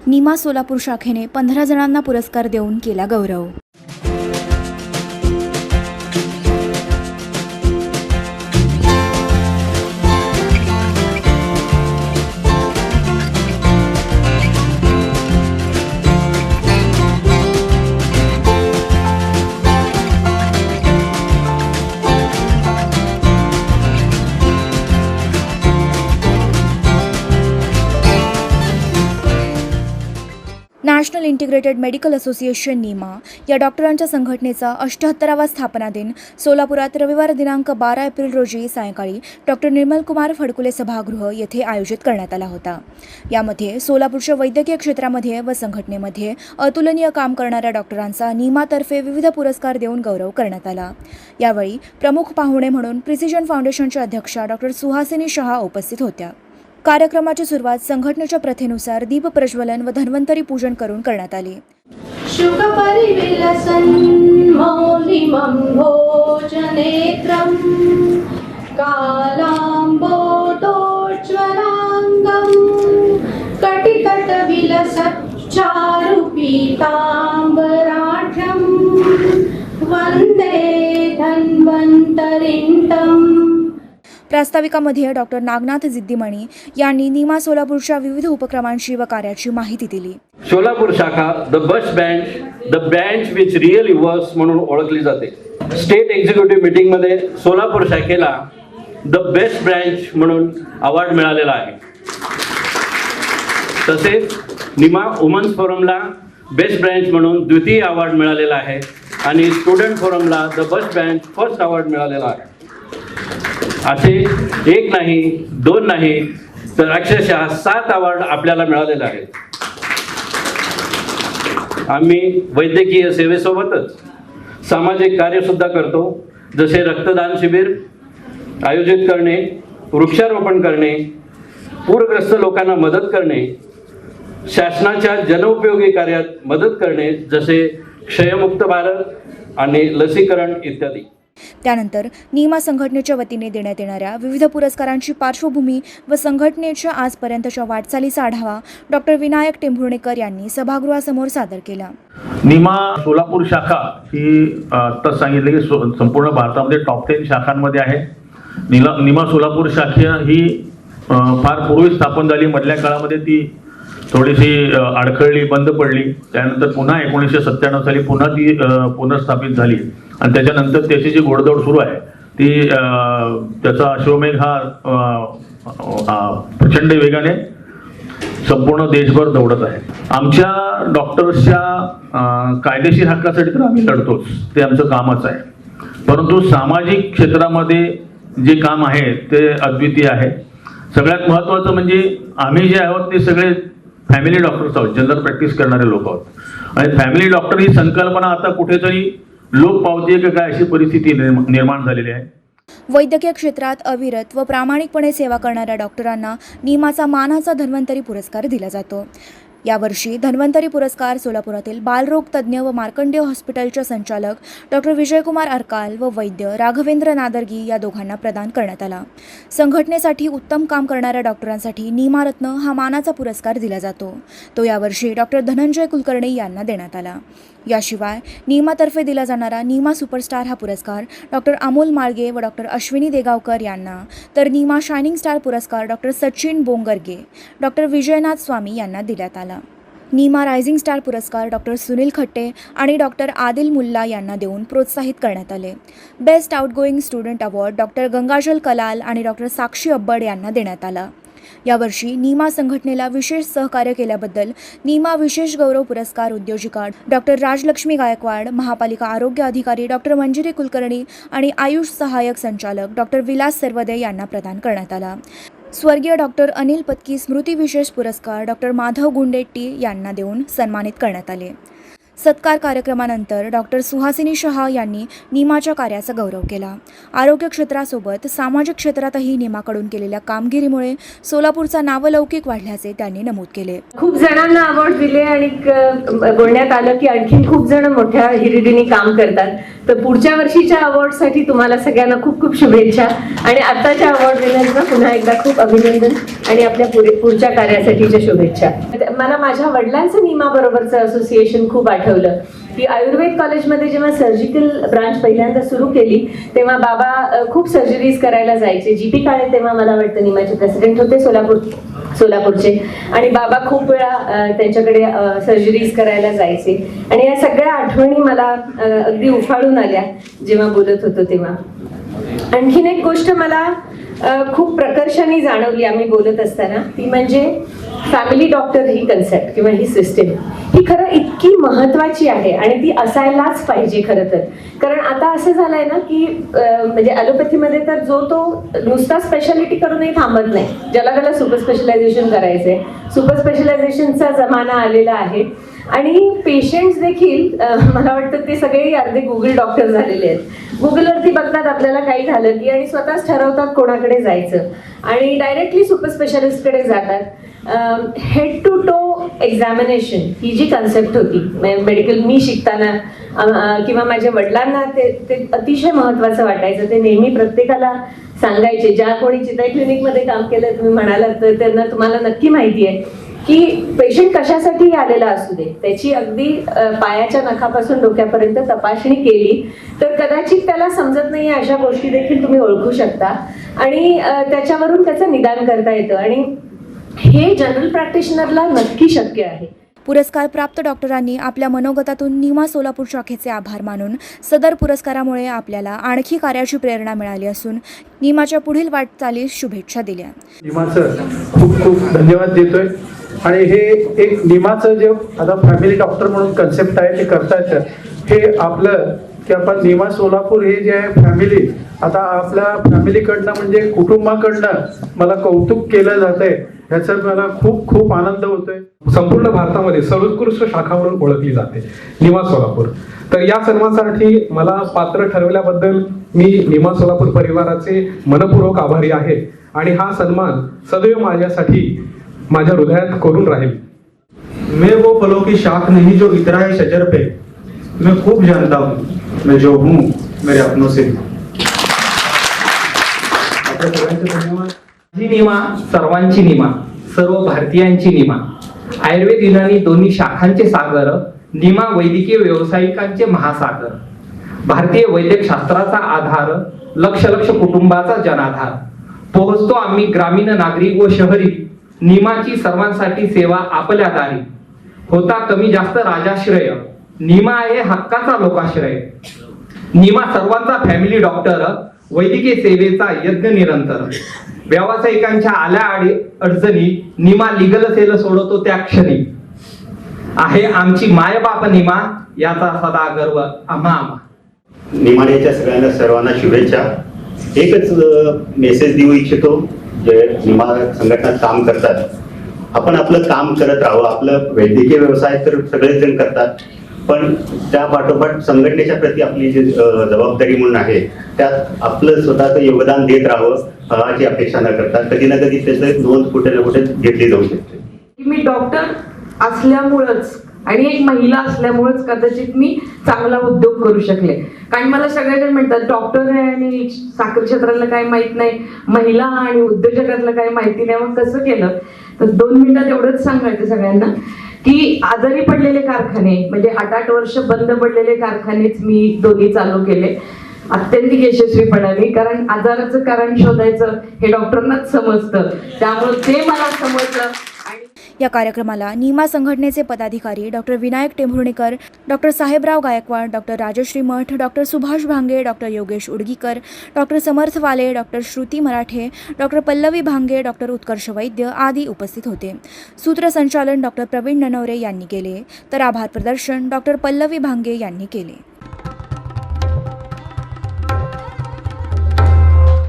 नीमा सोलापूर शाखेने 15 जणांना पुरस्कार देऊन केला गौरव। National Integrated Medical Association NIMA या डॉक्टरांच्या संघटनेचा 78वा स्थापना दिन सोलापुरात रविवार दिनांक 12 एप्रिल रोजी सायंकाळी डॉक्टर निर्मलकुमार फडकुले सभागृह येथे आयोजित करण्यात आला होता। यामध्ये सोलापूरच्या वैद्यकीय क्षेत्रामध्ये व संघटनेमध्ये अतुलनीय काम करणाऱ्या डॉक्टरांचा नीमातर्फे विविध पुरस्कार देऊन गौरव करण्यात आला। यावेळी प्रमुख पाहुणे म्हणून प्रिसिजन फाउंडेशनच्या अध्यक्षा डॉक्टर सुहासिनी शहा उपस्थित होत्या। कार्यक्रमाची सुरुवात संघटनेच्या प्रथेनुसार दीप प्रज्वलन व धन्वंतरी पूजन करून करण्यात आले। शुक परिविलसन मौलिमं भोजनेत्रं कालाम्बोदोज्ज्वलांगं कटितटविलसच्चारुपीताम्बराढ्यं वन्दे धन्वन्तरिण्टम्। प्रास्ताविकामध्ये डॉक्टर नागनाथ जिद्दीमणी यांनी नीमा सोलापूरच्या विविध उपक्रमांची व कार्याची माहिती दिली। सोलापूर शाखा the branch which really works म्हणून ओळखली जाते। स्टेट एक्झिक्युटिव्ह मीटिंग मध्ये सोलापूर शाखेला द बेस्ट ब्रँच म्हणून अवॉर्ड मिळालेला आहे। तसेच नीमा वुमन्स फोरमला बेस्ट ब्रँच म्हणून द्वितीय अवॉर्ड मिळालेला आहे आणि स्टुडंट फोरमला the best branch first award मिळालेला आहे। असे एक नाही दोन नाही तर अक्षरशः 7 अवॉर्ड आपल्याला मिळालेले आहेत। आम्ही वैद्यकीय सेवेसोबतच सामाजिक कार्य सुद्धा करतो, जसे रक्तदान शिबिर आयोजित करणे, वृक्षारोपण करणे, पूरग्रस्त लोकांना मदत करणे, शासनाच्या जनउपयोगी कार्यात मदत करणे, जसे क्षयमुक्त भारत आणि लसीकरण इत्यादी। त्यानंतर नीमा संघटनेच्या वतीने देण्यात येणाऱ्या विविध पुरस्कारांची पार्श्वभूमी व संघटनेच्या आजपर्यंतच्या वाटचालीचा आढावा डॉक्टर विनायक टेंभुर्णेकर यांनी सभागृहासमोर सादर केला। नीमा सोलापूर शाखा ही तर सांगितले की संपूर्ण भारतामध्ये टॉप 10 शाखांमध्ये आहे। नीमा सोलापूर शाखा ही फार पूर्वी स्थापन झाली। मधल्या काळामध्ये ती थोडीशी अडखळली, बंद पडली। त्यानंतर पुन्हा 1997 साली पुन्हा ती पुनर्स्थापित झाली आणि त्याच्यानंतर त्याची जी घोडदौड सुरू आहे ती त्याचा अश्वमेघ हा प्रचंड वेगाने संपूर्ण देशभर दौडत आहे। आमच्या डॉक्टर्सच्या कायदेशीर हक्कासाठी तर आम्ही लढतोच, ते आमचं कामच आहे। परंतु सामाजिक क्षेत्रामध्ये जे काम आहे ते अद्वितीय आहे। सगळ्यात महत्त्वाचं म्हणजे आम्ही जे आहोत ते सगळे फॅमिली डॉक्टर्स आहोत, जनरल प्रॅक्टिस करणारे लोक आहोत आणि फॅमिली डॉक्टर ही संकल्पना आता कुठेतरी लोक पावते का काय अशी परिस्थिती निर्माण झालेली आहे। वैद्यकीय क्षेत्रात अविरत व प्रामाणिकपणे सेवा करणाऱ्या डॉक्टरांना नीमाचा मानाचा धन्वंतरी पुरस्कार दिला जातो। यावर्षी धन्वंतरी पुरस्कार सोलापुरातील बालरोग तज्ज्ञ व मार्कंडेय हॉस्पिटलचे संचालक डॉक्टर विजयकुमार अरकाल व वैद्य राघवेंद्र नादर्गी या दोघांना प्रदान करण्यात आला। संघटनेसाठी उत्तम काम करणाऱ्या डॉक्टरांसाठी नीमा रत्न हा मानाचा पुरस्कार दिला जातो। तो यावर्षी डॉक्टर धनंजय कुलकर्णी यांना देण्यात आला। याशिवाय नीमातर्फे दिला जाणारा नीमा सुपरस्टार हा पुरस्कार डॉक्टर अमोल माळगे व डॉक्टर अश्विनी देगावकर यांना, तर नीमा शायनिंग स्टार पुरस्कार डॉक्टर सचिन बोंगरगे, डॉक्टर विजयनाथ स्वामी यांना देण्यात आला। नीमा रायझिंग स्टार पुरस्कार डॉक्टर सुनील खट्टे आणि डॉक्टर आदिल मुल्ला यांना देऊन प्रोत्साहित करण्यात आले। Best outgoing student award doctor गंगाजल कलाल आणि डॉक्टर साक्षी अब्बड यांना देण्यात आला। यावर्षी नीमा संघटनेला विशेष सहकार्य केल्याबद्दल नीमा विशेष गौरव पुरस्कार उद्योजिका डॉक्टर राजलक्ष्मी गायकवाड, महापालिका आरोग्य अधिकारी डॉक्टर मंजिरी कुलकर्णी आणि आयुष सहाय्यक संचालक डॉक्टर विलास सर्वदे यांना प्रदान करण्यात आला। स्वर्गीय डॉक्टर अनिल पत्की स्मृती विशेष पुरस्कार डॉक्टर माधव गुंडेट्टी यांना देऊन सन्मानित करण्यात आले। सत्कार कार्यक्रमानंतर डॉक्टर सुहासिनी शहा यांनी नीमाच्या कार्याचा गौरव केला। आरोग्य क्षेत्रासोबत सामाजिक क्षेत्रातही नीमाकडून केलेल्या कामगिरीमुळे सोलापूरचा नावलौकिक वाढल्याचे त्यांनी नमूद केले। खूप जणांना अवॉर्ड दिले आणि बोलण्यात आलं की आणखी खूप जण मोठ्या हिरिरीने काम करतात, तर पुढच्या वर्षीच्या अवॉर्डसाठी तुम्हाला सगळ्यांना खूप खूप शुभेच्छा आणि आताच्या अवॉर्ड विनर्सना पुन्हा एकदा खूप अभिनंदन आणि आपल्या पुढच्या कार्यासाठीच्या शुभेच्छा. मला माझ्या वडिलांचं नीमाबरोबरचं असोसिएशन खूप आठवलं की आयुर्वेद कॉलेजमध्ये जेव्हा सर्जिकल ब्रांच पहिल्यांदा सुरू केली तेव्हा बाबा खूप सर्जरीज करायला जायचे. जीपी काळे तेव्हा मला वाटतं नीमाचे प्रेसिडेंट होते सोलापूरचे आणि बाबा खूप वेळा त्यांच्याकडे सर्जरीज करायला जायचे आणि या सगळ्या आठवणी मला अगदी उफाळून आल्या जेव्हा बोलत होतो तेव्हा. आणखीन एक गोष्ट मला खूप प्रकर्षाने जाणवली आम्ही बोलत असताना, ती म्हणजे फॅमिली डॉक्टर ही कन्सेप्ट किंवा ही सिस्टीम ही खरं इतकी महत्वाची आहे आणि ती असायलाच पाहिजे खरं तर. कारण आता असं झालंय ना की म्हणजे ॲलोपॅथीमध्ये तर जो तो नुसता स्पेशालिटी करूनही थांबत नाही, ज्याला त्याला सुपर स्पेशलायझेशन करायचंय. सुपर स्पेशलायझेशनचा जमाना आलेला आहे आणि पेशंट्स देखील मला वाटतं ते सगळे अर्धे गुगल डॉक्टर झालेले आहेत. गुगलवरती बघतात आपल्याला काही झालं की आणि स्वतःच ठरवतात कोणाकडे जायचं आणि डायरेक्टली सुपर स्पेशालिस्टकडे जातात. हेड टू टो एक्झामिनेशन ही जी कन्सेप्ट होती मेडिकल मी शिकताना किंवा माझ्या वडिलांना ते अतिशय महत्त्वाचं वाटायचं. ते नेहमी प्रत्येकाला सांगायचे, ज्या कोणी चिताई क्लिनिकमध्ये काम केलं तुम्ही म्हणालात तर त्यांना तुम्हाला नक्की माहिती आहे की पेशंट कशासाठी आलेला असू दे त्याची अगदी पायाच्या नखापासून डोक्यापर्यंत तपासणी केली तर कदाचित त्याला समजत नाही अशा गोष्टी देखील तुम्ही ओळखू शकता आणि त्याच्यावरून त्याचं निदान करता येतं आणि हे जनरल प्रॅक्टिशनरला नक्की शक्य आहे. पुरस्कार प्राप्त डॉक्टरांनी आपल्या मनोगतातून नीमा सोलापूर शाखेचे आभार मानून सदर पुरस्कारामुळे आपल्याला आणखी कार्याची प्रेरणा मिळाली असून नीमाच्या पुढील वाटचालीस शुभेच्छा दिल्या. नीमाचं खूप खूप धन्यवाद देतोय आणि हे एक नीमाचं जे आता फॅमिली डॉक्टर म्हणून कन्सेप्ट आहे ते करता येतं. हे आपलं की आपण नीमा सोलापूर हे जे आहे फॅमिली, आता आपल्या फॅमिलीकडनं म्हणजे कुटुंबाकडनं मला कौतुक केलं जातंय ह्याचा मला खूप खूप आनंद होतोय. संपूर्ण भारतामध्ये सर्वोत्कृष्ट शाखा म्हणून ओळखली जाते नीमा सोलापूर. तर या सन्मानासाठी मला पात्र ठरवल्याबद्दल मी नीमा सोलापूर परिवाराचे मनपूर्वक आभारी आहे आणि हा सन्मान सदैव माझ्यासाठी माझ्या हृदयात करून राहील. मैं वो फलों की शाख नहीं जो इतराए शजर पे, मैं खूब जानता हूँ मैं जो हूँ मेरे अपनों से. आपल्या सगळ्यांचे धन्यवाद. माझी नीमा सर्वांची नीमा, सर्व भारतीयांची नीमा. आयुर्वेद युनानी दोन्ही शाखांचे सागर, नीमा वैद्यकीय व्यावसायिकांचे महासागर. भारतीय वैद्यक शास्त्राचा आधार, लक्ष लक्ष कुटुंबाचा जनाधार. पोहोचतो आम्ही ग्रामीण नागरिक व शहरी, नीमाची सर्वांसाठी सेवा आपल्या दारी. होता कमी जास्त राजाश्रय, नीमा आहे हक्काचा लोकाश्रय. नीमा सर्वांचा फॅमिली डॉक्टर, वैद्यकीय सेवेचा यज्ञ निरंतर. व्यावसायिकांच्या आल्या अडचणी, नीमा लिगल सेल सोडवतो त्या क्षणी. आहे आमची मायबाप नीमा, याचा सदा गर्व आम्हा. निमाण्याच्या सर्वांना शुभेच्छा. एकच मेसेज देऊ इच्छितो, जे निमा संघटनात काम करतात, आपण आपलं काम करत राहावं. आपलं वैद्यकीय व्यवसाय तर सगळेच जण करतात, पण त्या पाठोपाठ संघटनेच्या प्रती आपली जी जबाबदारी म्हणून आहे त्यात आपलं स्वतःचं योगदान देत राहावं याची अपेक्षा न करता कधी ना कधी त्याचं नोंद कुठे ना कुठे घेतली जाऊ शकते. मी डॉक्टर असल्यामुळंच आणि एक महिला असल्यामुळेच कदाचित मी चांगला उद्योग करू शकले. कारण मला सगळेजण म्हणतात डॉक्टर आहे आणि साखर क्षेत्रातलं काही माहित नाही, महिला आणि उद्योजकातलं काही माहिती नाही, मग कसं केलं. तर 2 मिनिटात एवढंच सांगायचं सगळ्यांना की आजारी पडलेले कारखाने म्हणजे 8-8 वर्ष बंद पडलेले कारखानेच मी दोन्ही चालू केले अत्यंत यशस्वीपणाने. कारण आजाराचं कारण शोधायचं हे डॉक्टरांनाच समजतं, त्यामुळे ते मला समजलं. या कार्यक्रमाला नीमा संघटनेचे पदाधिकारी doctor Vinayak Tembhurnekar, doctor Sahebrao Gaikwad, doctor Rajshree Math, doctor Subhash Bhange, doctor Yogesh Udgikar, doctor Samarth Wale, doctor Shruti Marathe, doctor Pallavi Bhange, doctor Utkarsh Vaidya आदी उपस्थित होते. सूत्रसंचालन डॉक्टर प्रवीण ननवरे यांनी केले तर आभार प्रदर्शन डॉक्टर पल्लवी भांगे यांनी केले.